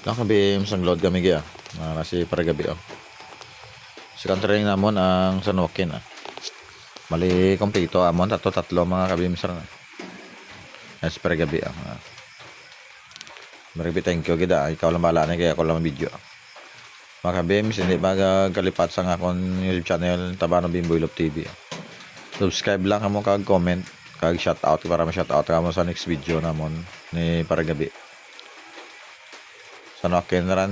Kakabim sang load kami gaya. Kasi para gabi oh. Si training namon ang San Joaquin ah. Mali kompleto amon tatlo mga kabim sir na. Yes, para gabi ah. Marami thank you gida. Ikaw lang bala na kaya ako lang video. Mga kabim, hindi magkalipat sa akong YouTube channel Tabano Bimboy Love TV. Subscribe lang kamo kag comment kag shout out para ma-shout out kamo sa next video namon ni para gabi. San Joaquin ran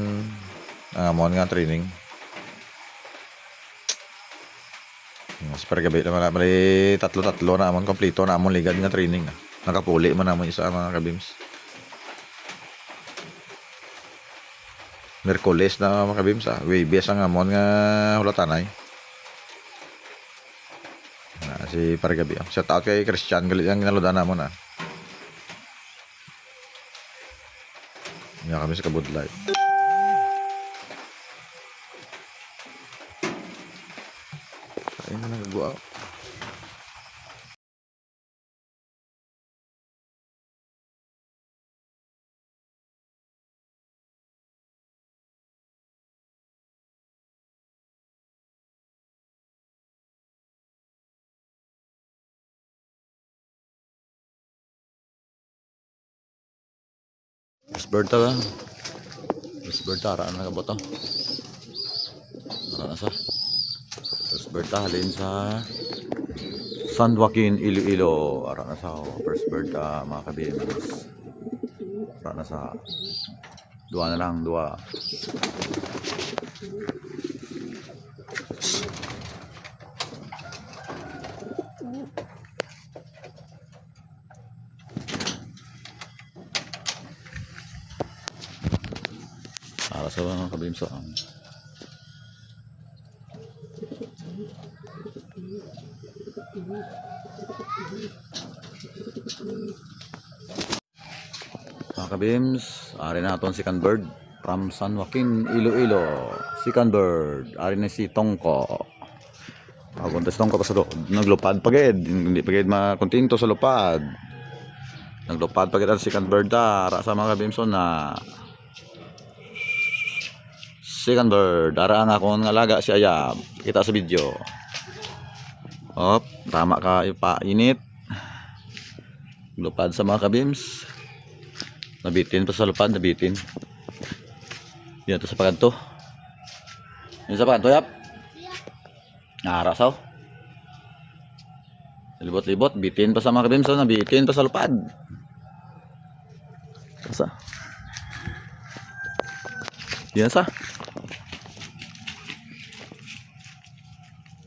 amon nga training. Mas para gabi naman mali tatlo na amon kompleto na amon ligad nga training. Nakapuli man namon isa mga kabims. Merkules na mga kabims ah. Webes ang amon nga hulatanay. Si para gabi. Shout out kay Christian galit ang naludan namon ah. Yan kami sa Kabudlay. Ayun na nagbuaw. Bird ta ba? Bird ta araan na kaboto. Araan na sa. Bird ta halin sa San Joaquin, Iloilo. Araan na sa first bird ta mga kabims. Araan na sa dua na lang, dua. Para sa mga kabims ang mga kabims, ari na aton second bird from San Joaquin, Iloilo. Second bird, ari na si Tongko. Paguntas Tongko pa sa doon. Naglupad pagid, hindi pagid makontinto sa lupad. Naglupad pagid ang second bird ta, ara sa mga kabims na second bird, ara ang akong alaga si Ayab. Kita sa video. Op, tama ka ipainit. Lupad sa mga kabims. Nabitin pa sa lupad, nabitin. Yan to sa paganto. Yan sa paganto, Yap. Ara saw. Libot-libot, bitin pa sa mga kabims, nabitin pa sa lupad. Sa. Yan sa.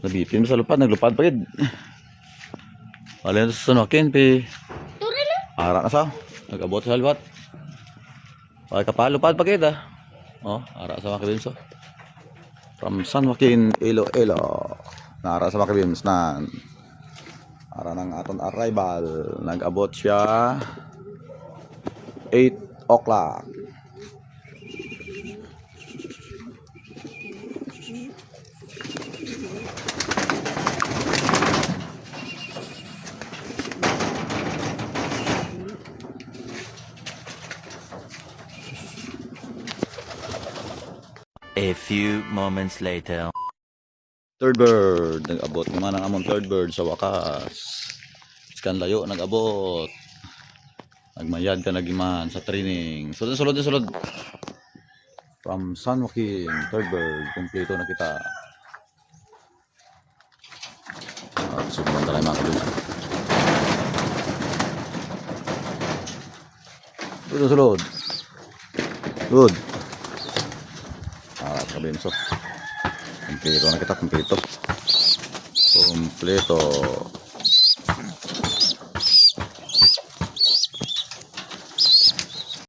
Nabitin sa lupad, naglupad pa rin. Wala na sa San Joaquin, ara na sa. Nag-abot sa halbat. Wala ka pa, lupad pa rin ah. Oh, ara sa mga kabims. From San Joaquin, Iloilo. Naara sa mga kabims na ara ng aton arrival. Nag-abot siya 8 o'clock. A few moments later. Third bird, nag-abot naman ang among third bird sa wakas. Iskan layo, nag-abot. Nagmayad ka nagiman sa training. Sulod. From San Joaquin, third bird, kumpleto na kita. Subukan tayo mga kabila. Sulod. Good. Kabinso. Kompleto na kita, kompleto.